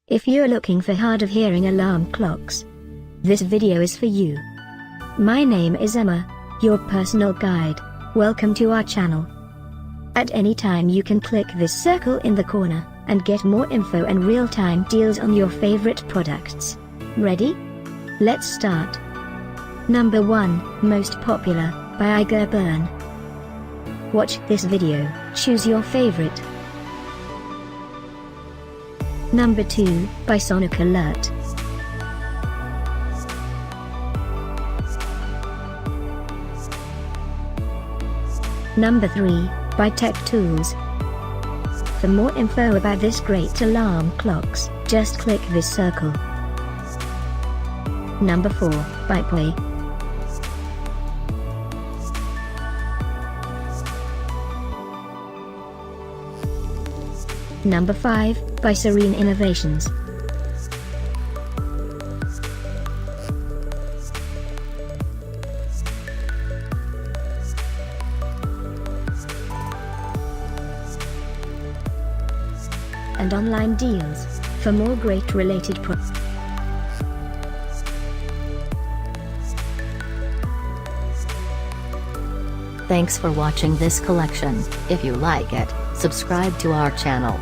If you're looking for hard of hearing alarm clocks, this video is for you. My name is Emma, your personal guide. Welcome to our channel. At any time you can click this circle in the corner, and get more info and real-time deals on your favorite products. Ready? Let's start. Number 1, Most Popular, by iGuerburn. Watch this video, choose your favorite. Number 2, by Sonic Alert. Number 3, by Tech Tools. For more info about this great alarm clocks, just click this circle. Number 4, by Poi. Number 5, by Serene Innovations. And online deals, for more great related products. Thanks for watching this collection. If you like it, subscribe to our channel.